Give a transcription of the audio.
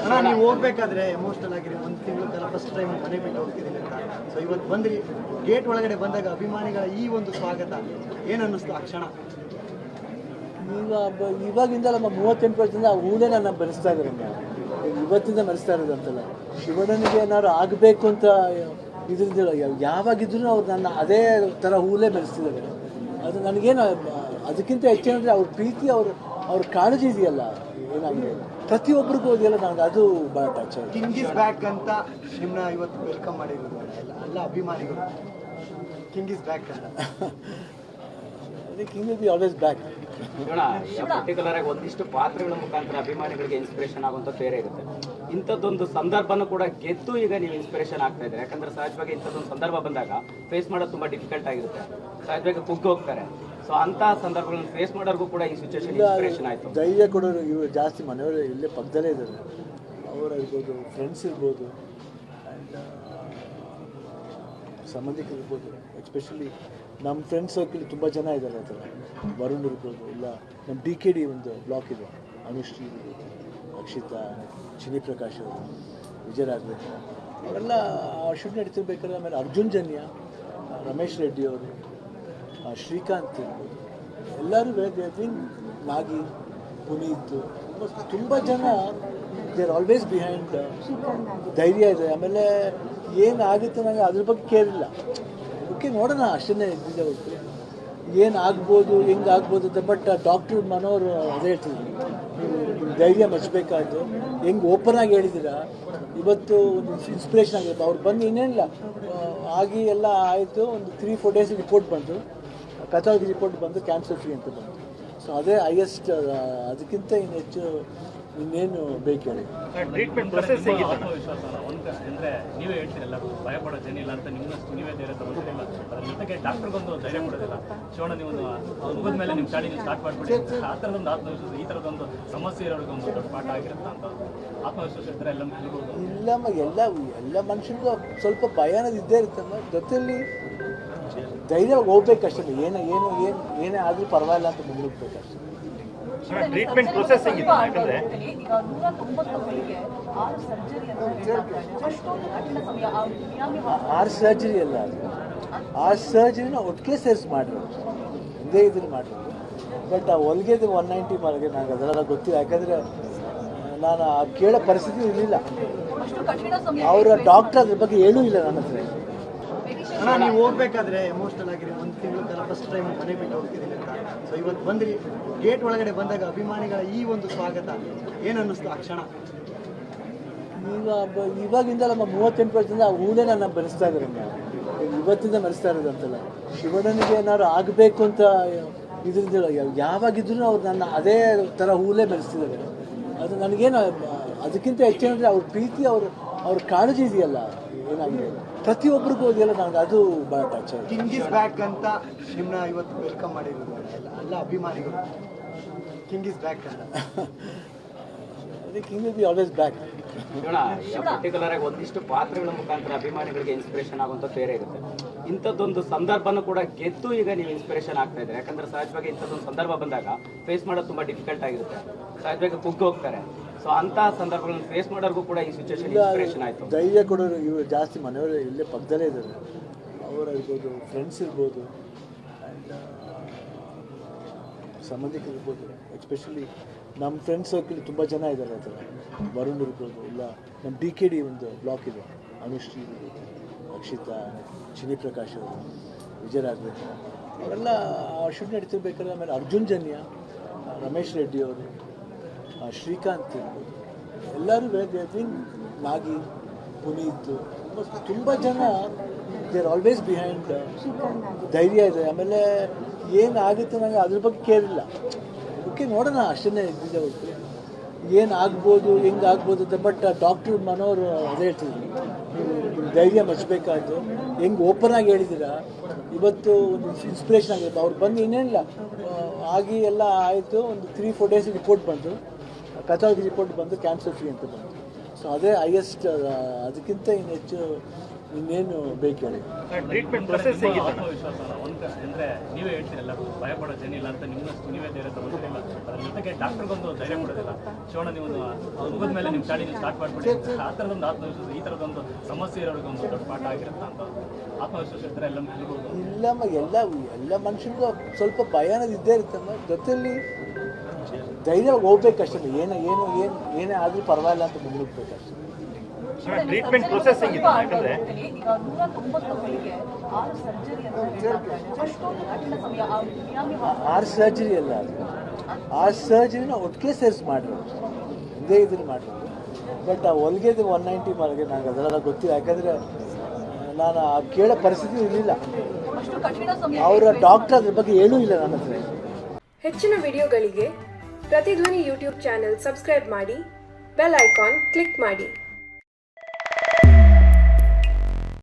ಅಣ್ಣ ನೀವು ಹೋಗ್ಬೇಕಾದ್ರೆ ಎಮೋಷನಲ್ ಆಗಿರಿ, ಒಂದು ತಿಂಗಳ ಕಾಲ ಫಸ್ಟ್ ಟೈಮ್ ಮನೆ ಬಿಟ್ಟು ಹೋಗ್ತಿದ್ದೀನಿ ಅಂತ. ಸೊ ಇವತ್ತು ಬಂದ್ರಿ, ಗೇಟ್ ಒಳಗಡೆ ಬಂದಾಗ ಅಭಿಮಾನಿಗಳ ಈ ಒಂದು ಸ್ವಾಗತ ಏನು ಅನ್ನಿಸ್ತು ಆ ಕ್ಷಣ? ಇವಾಗಿಂದ ನಮ್ಮ 38 ವರ್ಷದಿಂದ ಆ ಹೂನೇ ನನ್ನ ಬೆಳೆಸ್ತಾ ಇದ್ದಾರೆ. ಇವತ್ತಿಂದ ಬೆಳೆಸ್ತಾ ಇರೋದಂತಲ್ಲ, ಶಿವಣ್ಣನಿಗೆ ಏನಾದ್ರು ಆಗಬೇಕು ಅಂತ ಇದರಿಂದ ಯಾವಾಗಿದ್ರು ಅವ್ರು ನನ್ನ ಅದೇ ಥರ ಹೂಲೇ ಬೆಳೆಸ್ತಿದ್ದಾರೆ. ಅದು ನನಗೇನು ಅದಕ್ಕಿಂತ ಹೆಚ್ಚೇನಂದರೆ ಅವ್ರ ಪ್ರೀತಿ, ಅವ್ರ ಕಾಳಜಿ ಇದೆಯಲ್ಲ, ಏನಾಗಿದೆ ಪ್ರತಿಯೊಬ್ಬರಿಗೂ ಇದೆಯಲ್ಲ, ನನಗೆ ಅದು ಭಾಳ ಟಚ್ ಆಗಿದೆ. ಕಿಂಗ್ ಇಸ್ ಬ್ಯಾಕ್ ಅಂತ ನಿಮ್ಮನ್ನ ಇವತ್ತು ವೆಲ್ಕಮ್ ಮಾಡಿರೋದು ಎಲ್ಲ ಅಭಿಮಾನಿಗಳು. ಕಿಂಗ್ ಇಸ್ ಬ್ಯಾಕ್ ಅಂತ. King will be always back. Particular ಆಗಿ ಒಂದಿಷ್ಟು ಪಾತ್ರಗಳ ಮುಖಾಂತರ ಅಭಿಮಾನಿಗಳಿಗೆ ಇನ್ಸ್ಪಿರೇಷನ್ ಆಗುವಂತ ಬೇರೆ ಇರುತ್ತೆ. ಇಂಥದ್ದೊಂದು ಸಂದರ್ಭನೂ ಕೂಡ ಗೆದ್ದು ಈಗ ನೀವು ಇನ್ಸ್ಪಿರೇಷನ್ ಆಗ್ತಾ ಇದ್ದಾರೆ. ಯಾಕಂದ್ರೆ ಸಹಜವಾಗಿ ಇಂಥದ್ದೊಂದು ಸಂದರ್ಭ ಬಂದಾಗ ಫೇಸ್ ಮಾಡೋದು ತುಂಬಾ ಡಿಫಿಕಲ್ಟ್ ಆಗಿರುತ್ತೆ, ಸಹಜವಾಗಿ ಕುಗ್ಗಿ ಹೋಗ್ತಾರೆ. ಸೊ ಅಂತ ಸಂದರ್ಭಗಳನ್ನು ಫೇಸ್ ಮಾಡೋರ್ಗೂ ಕೂಡ ಈ ಸಿಚುವೇಶನ್ ಇನ್ಸ್ಪಿರೇಷನ್ ಆಯ್ತು. ಧೈರ್ಯ ಕೊಡೋರು ಇವರು ಜಾಸ್ತಿ ಮನೆಯವರು ಇಲ್ಲೇ ಪಕ್ಕದಲ್ಲೇ ಇದ್ದಾರೆ. ಅವರಿರ್ಬೋದು, ಫ್ರೆಂಡ್ಸ್ ಇರ್ಬೋದು, ಆ್ಯಂಡ್ ಸಂಬಂಧಿಕರು ಇರ್ಬೋದು. ಎಸ್ಪೆಷಲಿ ನಮ್ಮ ಫ್ರೆಂಡ್ಸ್ ಸರ್ಕಲ್ ತುಂಬ ಜನ ಇದ್ದಾರೆ. ಆ ಥರ ವರುಣ್ ಇರ್ಬೋದು, ಇಲ್ಲ ನಮ್ಮ DKD ಒಂದು ಬ್ಲಾಕ್ ಇದೆ, ಅನುಶ್ರೀ ಇರ್ಬೋದು, ಅಕ್ಷಿತಾ, ಚಿನಿ ಪ್ರಕಾಶ್ ಅವರು, ವಿಜಯರಾಘವೇಂದ್ರ ಅವರೆಲ್ಲ ಶೂಟ್ ನಡೀತಿರ್ಬೇಕಾದ್ರೆ. ಆಮೇಲೆ ಅರ್ಜುನ್ ಜನ್ಯ, ರಮೇಶ್ ರೆಡ್ಡಿ ಅವರು, ಶ್ರೀಕಾಂತ್ ಇರ್ಬೋದು, ಎಲ್ಲರೂ ಬೇರೆ ನಾಗಿ, ಪುನೀತ್, ತುಂಬ ಜನ ದೇ ಆರ್ ಆಲ್ವೇಸ್ ಬಿಹೈಂಡ್. ಧೈರ್ಯ ಇದೆ. ಆಮೇಲೆ ಏನಾಗುತ್ತೆ ನನಗೆ ಅದ್ರ ಬಗ್ಗೆ ಕೇರ್ ಇಲ್ಲ. ಓಕೆ ನೋಡೋಣ ಅಷ್ಟೇ ಇದ್ದಿದ್ದೆ ಹೊರತು ಏನು ಆಗ್ಬೋದು, ಹೆಂಗೆ ಆಗ್ಬೋದು ಅಂತ. ಬಟ್ ಡಾಕ್ಟ್ರ್ ಮನೋರು ಅದೇ ಹೇಳ್ತಿದ್ರು, ನೀವು ಧೈರ್ಯ ಮೆಚ್ಚಬೇಕಾದ್ದು. ಹೆಂಗೆ ಓಪನ್ ಆಗಿ ಹೇಳಿದ್ದೀರಾ, ಇವತ್ತು ಒಂದು ಇನ್ಸ್ಪಿರೇಷನ್ ಆಗಿದೆ. ಅವ್ರು ಬಂದು ಇನ್ನೇನಿಲ್ಲ ಆಗಿ ಎಲ್ಲ ಆಯಿತು. ಒಂದು 3-4 ಡೇಸ್ ರಿಪೋರ್ಟ್ ಬಂತು, ಪೆಥಾಲಜಿ ರಿಪೋರ್ಟ್ ಬಂದು ಕ್ಯಾನ್ಸರ್ ಫ್ರೀ ಅಂತ ಬಂತು. ಸೊ ಅದೇ ಹೈಯೆಸ್ಟ್. ಅದಕ್ಕಿಂತ ಇನ್ನು ಹೆಚ್ಚು ಇನ್ನೇನು ಬೇಕು ಹೇಳಿ. ಟ್ರೀಟ್ಮೆಂಟ್ ಪ್ರೊಸೆಸ್ ಆತ್ಮವಿಶ್ವಾಸ ಅಂದರೆ ನೀವೇ ಹೇಳ್ತೀರಲ್ಲ, ಭಯ ಪಡೋ ಜನ ಇಲ್ಲ ಅಂತ ನಿಮ್ಮಷ್ಟು ನೀವೇ ಧೈರ್ಯ ತಗೊಳ್ತಿರಲಿಲ್ಲ. ಅದ್ರ ಜೊತೆಗೆ ಡಾಕ್ಟರ್ಗೊಂದು ಧೈರ್ಯ ಕೊಡೋದಿಲ್ಲ. ಶಿವಣ್ಣ ನೀವು ಮುಗಿದ ಮೇಲೆ ನಿಮ್ಮ ಚಾಲೆಂಜ್ ಸ್ಟಾರ್ಟ್ ಮಾಡಿಬಿಡಿ. ಆ ಥರದೊಂದು ಆತ್ಮವಿಶ್ವಾಸ, ಈ ಥರದೊಂದು ಸಮಸ್ಯೆ ಇರೋರಿಗೊಂದು ದೊಡ್ಡ ಪಾಠ ಆಗಿರುತ್ತೆ ಅಂತ ಆತ್ಮವಿಶ್ವಾಸ ಇರ್ತಾರೆ ಎಲ್ಲ ಇರ್ಬೋದು. ಇಲ್ಲಮ್ಮ, ಎಲ್ಲ ಮನುಷ್ಯನಿಗೂ ಸ್ವಲ್ಪ ಭಯ ಅನ್ನೋದು ಇದ್ದೇ ಇರುತ್ತಮ್ಮ. ಜೊತೆಯಲ್ಲಿ ಧೈರ್ಯವಾಗಿ ಹೋಗ್ಬೇಕಷ್ಟೇ. ಏನೇ ಆದರೂ ಪರವಾಗಿಲ್ಲ ಅಂತ ಮುಂದೋಗ್ಬೇಕಷ್ಟೇ. ಟ್ರೀಟ್ಮೆಂಟ್ ಪ್ರೊಸೆಸ್ ಹೆಂಗಿದೆ? ಯಾಕಂದರೆ ಈಗ 190 6 ಸರ್ಜರಿ ಅಲ್ಲ, ಅದು 6 ಸರ್ಜರಿನ ಒಟ್ಟಿಗೆ ಸೇರಿಸಿ ಮಾಡಿರೋದು, ಒಂದೇ ಇದನ್ನು ಮಾಡಿರೋದು. ಬಟ್ ಆ ಹೊಲಿಗೆದು 190 ಮಾಡಿಗೆ ನನಗೆ ಅದೆಲ್ಲ ಗೊತ್ತಿಲ್ಲ. ಯಾಕಂದರೆ ನಾನು ಕೇಳೋ ಪರಿಸ್ಥಿತಿ ಇರಲಿಲ್ಲ. ಅವರ ಡಾಕ್ಟರ್ ಅದ್ರ ಬಗ್ಗೆ ಹೇಳೂ ಇಲ್ಲ ನನ್ನ ಹತ್ರ. ಅಣ್ಣ ನೀವು ಹೋಗ್ಬೇಕಾದ್ರೆ ಎಮೋಷನಲ್ ಆಗಿರಿ, ಒಂದು ತಿಂಗಳ ಕಾಲ ಫಸ್ಟ್ ಟೈಮ್ ಮನೆ ಬಿಟ್ಟು ಹೋಗ್ತಿದ್ದೀನಿ ಅಂತ. ಸೊ ಇವತ್ತು ಬಂದ್ರಿ, ಗೇಟ್ ಒಳಗಡೆ ಬಂದಾಗ ಅಭಿಮಾನಿಗಳ ಈ ಒಂದು ಸ್ವಾಗತ ಏನು ಅನ್ನಿಸ್ತು ಆ ಕ್ಷಣ? ಇವಾಗಿಂದ ನಮ್ಮ 38 ವರ್ಷದಿಂದ ಆ ಹೂನೇ ನನ್ನ ಬೆಳೆಸ್ತಾ ಇದ್ದಾರೆ. ಇವತ್ತಿಂದ ಬೆಳೆಸ್ತಾ ಇರೋದಂತಲ್ಲ, ಶಿವಣ್ಣನಿಗೆ ಏನಾದ್ರು ಆಗಬೇಕು ಅಂತ ಇದರಿಂದ ಯಾವಾಗಿದ್ರು ಅವ್ರು ನನ್ನ ಅದೇ ಥರ ಹೂಲೇ ಬೆಳೆಸ್ತಿದ್ದಾರೆ. ಅದು ನನಗೇನು ಅದಕ್ಕಿಂತ ಹೆಚ್ಚೇನಂದರೆ ಅವ್ರ ಪ್ರೀತಿ, ಅವ್ರ ಕಾಳಜಿ ಇದೆಯಲ್ಲ, ಏನಾಗಿದೆ ಪ್ರತಿಯೊಬ್ಬರಿಗೂ ಇದೆಯಲ್ಲ, ನನಗೆ ಅದು ಭಾಳ ಟಚ್ ಆಗಿದೆ. ಕಿಂಗ್ ಇಸ್ ಬ್ಯಾಕ್ ಅಂತ ನಿಮ್ಮನ್ನ ಇವತ್ತು ವೆಲ್ಕಮ್ ಮಾಡಿರೋದು ಎಲ್ಲ ಅಭಿಮಾನಿಗಳು. ಕಿಂಗ್ ಇಸ್ ಬ್ಯಾಕ್ ಅಂತ. King will be always back. Particular ಆಗಿ ಒಂದಿಷ್ಟು ಪಾತ್ರಗಳ ಮುಖಾಂತರ ಅಭಿಮಾನಿಗಳಿಗೆ ಇನ್ಸ್ಪಿರೇಷನ್ ಆಗುವಂತ ಬೇರೆ ಇರುತ್ತೆ. ಇಂಥದ್ದೊಂದು ಸಂದರ್ಭನೂ ಕೂಡ ಗೆದ್ದು ಈಗ ನೀವು ಇನ್ಸ್ಪಿರೇಷನ್ ಆಗ್ತಾ ಇದ್ದಾರೆ. ಯಾಕಂದ್ರೆ ಸಹಜವಾಗಿ ಇಂಥದ್ದೊಂದು ಸಂದರ್ಭ ಬಂದಾಗ ಫೇಸ್ ಮಾಡೋದು ತುಂಬಾ ಡಿಫಿಕಲ್ಟ್ ಆಗಿರುತ್ತೆ, ಸಹಜವಾಗಿ ಕುಗ್ಗಿ ಹೋಗ್ತಾರೆ. ಸೊ ಅಂತ ಸಂದರ್ಭಗಳನ್ನು ಫೇಸ್ ಮಾಡೋರ್ಗೂ ಕೂಡ ಈ ಸಿಚುವೇಶನ್ ಇನ್ಸ್ಪಿರೇಷನ್ ಆಯ್ತು. ಧೈರ್ಯ ಕೊಡೋರು ಇವರು ಜಾಸ್ತಿ ಮನೆಯವರು ಇಲ್ಲೇ ಪಕ್ಕದಲ್ಲೇ ಇದ್ದಾರೆ. ಅವರಿರ್ಬೋದು, ಫ್ರೆಂಡ್ಸ್ ಇರ್ಬೋದು, ಆ್ಯಂಡ್ ಸಂಬಂಧಿಕರು ಇರ್ಬೋದು. ಎಸ್ಪೆಷಲಿ ನಮ್ಮ ಫ್ರೆಂಡ್ಸ್ ಸರ್ಕಲ್ ತುಂಬ ಜನ ಇದ್ದಾರೆ. ಆ ಥರ ವರುಣ್ ಇರ್ಬೋದು, ಇಲ್ಲ ನಮ್ಮ DKD ಒಂದು ಬ್ಲಾಕ್ ಇದೆ, ಅನುಶ್ರೀ ಇರ್ಬೋದು, ಅಕ್ಷಿತಾ, ಚಿನಿ ಪ್ರಕಾಶ್ ಅವರು, ವಿಜಯರಾಘವೇಂದ್ರ ಅವರೆಲ್ಲ ಶೂಟ್ ನಡೀತಿರ್ಬೇಕಾದ್ರೆ. ಆಮೇಲೆ ಅರ್ಜುನ್ ಜನ್ಯ, ರಮೇಶ್ ರೆಡ್ಡಿ ಅವರು, ಶ್ರೀಕಾಂತ್ ಇರ್ಬೋದು, ಎಲ್ಲರೂ ಬೇರೆ ನಾಗಿ, ಪುನೀತ್, ತುಂಬ ಜನ ದೇ ಆರ್ ಆಲ್ವೇಸ್ ಬಿಹೈಂಡ್. ಧೈರ್ಯ ಇದೆ. ಆಮೇಲೆ ಏನಾಗುತ್ತೆ ನನಗೆ ಅದ್ರ ಬಗ್ಗೆ ಕೇರ್ ಇಲ್ಲ. ಓಕೆ ನೋಡೋಣ ಅಷ್ಟೇ ಇದ್ದಿದ್ದೆ ಹೊರತು ಏನು ಆಗ್ಬೋದು, ಹೆಂಗೆ ಆಗ್ಬೋದು ಅಂತ. ಬಟ್ ಡಾಕ್ಟ್ರ್ ಮನೋರು ಅದೇ ಹೇಳ್ತಿದ್ರು, ನೀವು ಧೈರ್ಯ ಮೆಚ್ಚಬೇಕಾದ್ದು. ಹೆಂಗೆ ಓಪನ್ ಆಗಿ ಹೇಳಿದ್ದೀರಾ, ಇವತ್ತು ಒಂದು ಇನ್ಸ್ಪಿರೇಷನ್ ಆಗಿದೆ. ಅವ್ರು ಬಂದು ಇನ್ನೇನಿಲ್ಲ ಆಗಿ ಎಲ್ಲ ಆಯಿತು. ಒಂದು 3-4 ಡೇಸ್ ರಿಪೋರ್ಟ್ ಬಂತು, ಪೆಥಾಲಜಿ ರಿಪೋರ್ಟ್ ಬಂದು ಕ್ಯಾನ್ಸರ್ ಫ್ರೀ ಅಂತ ಬಂತು. ಸೊ ಸೊ ಅದೇ ಹೈಯೆಸ್ಟ್, ಅದಕ್ಕಿಂತ ಇನ್ನು ಹೆಚ್ಚು ಇನ್ನೇನು ಬೇಕು ಹೇಳಿ. ಟ್ರೀಟ್ಮೆಂಟ್ ಪ್ರೊಸೆಸ್ ಆತ್ಮವಿಶ್ವಾಸ ಅಂದ್ರೆ ನೀವೇ ಹೇಳ್ತೀರಲ್ಲ, ಭಯಪಡೋ ಜನ ಇಲ್ಲ ಅಂತ ನಿಮ್ಮಷ್ಟು ನೀವೇ ಧೈರ್ಯ ತಗೊಂಡಿಲ್ಲ. ಅದ್ರ ಜೊತೆಗೆ ಡಾಕ್ಟರ್ಗೊಂದು ಧೈರ್ಯ ಕೊಡೋದಿಲ್ಲ. ಶಿವಣ್ಣ ನೀವು ಮುಗಿದ ಮೇಲೆ ನಿಮ್ಮ ಚಾಳಿ ನೀವು ಸ್ಟಾರ್ಟ್ ಮಾಡ್ಬಿಡಿ. ಆ ಥರದೊಂದು ಆತ್ಮವಿಶ್ವಾಸ, ಈ ಥರದೊಂದು ಸಮಸ್ಯೆ ಇರೋರಿಗೆ ಒಂದು ದೊಡ್ಡ ಪಾಠ ಆಗಿರುತ್ತೆ ಅಂತ ಆತ್ಮವಿಶ್ವಾಸ ಇರ್ತಾರೆ ಎಲ್ಲ ಇರ್ಬೋದು. ಇಲ್ಲಮ್ಮ, ಎಲ್ಲ ಮನುಷ್ಯನಿಗೂ ಸ್ವಲ್ಪ ಭಯ ಅನ್ನೋದು ಇದ್ದೇ ಇರುತ್ತಮ್ಮ. ಜೊತೆಯಲ್ಲಿ ಧೈರ್ಯವಾಗಿ ಹೋಗ್ಬೇಕಷ್ಟೇ. ಏನೇ ಆದರೂ ಪರವಾಗಿಲ್ಲ ಅಂತ ಮುಂದೋಗ್ಬೇಕಷ್ಟೇ. ಟ್ರೀಟ್ಮೆಂಟ್ ಪ್ರೊಸೆಸ್ ಹೆಂಗಿದೆ? ಯಾಕಂದ್ರೆ ಈಗ 190 ಗಳಿಗೆ 6 ಸರ್ಜರಿ ಅಂತ ಹೇಳ್ತಾರೆ. ಅಷ್ಟೊಂದು ಕಠಿಣ ಸಮಯ. ಆ ವಿರಾಮಿ 6 ಸರ್ಜರಿ ಅಲ್ಲ, ಅದು 6 ಸರ್ಜರಿನ ಒಟ್ಟಿಗೆ ಸೇರಿಸಿ ಮಾಡಿರೋದು, ಇದೇ ಇದ್ರಲ್ಲಿ ಮಾಡಿರೋದು. ಬಟ್ ಆ ಹೊಲಿಗೆದು 190 ಮಾರ್ಗೆ ನನಗೆ ಅದೆಲ್ಲ ಗೊತ್ತಿಲ್ಲ. ಯಾಕಂದರೆ ನಾನು ಆ ಕೇಳೋ ಪರಿಸ್ಥಿತಿ ಇರಲಿಲ್ಲ. ಅಷ್ಟು ಕಠಿಣ ಸಮಯ. ಅವರ ಡಾಕ್ಟರ್ ಅದ್ರ ಬಗ್ಗೆ ಏನೂ ಇಲ್ಲ ನನ್ನ ಹತ್ರ. ಹೆಚ್ಚಿನ ವಿಡಿಯೋಗಳಿಗೆ ಪ್ರತಿಧ್ವನಿ ಯೂಟ್ಯೂಬ್ ಚಾನೆಲ್ ಸಬ್ಸ್ಕ್ರೈಬ್ ಮಾಡಿ, ಬೆಲ್ ಐಕಾನ್ ಕ್ಲಿಕ್ ಮಾಡಿ.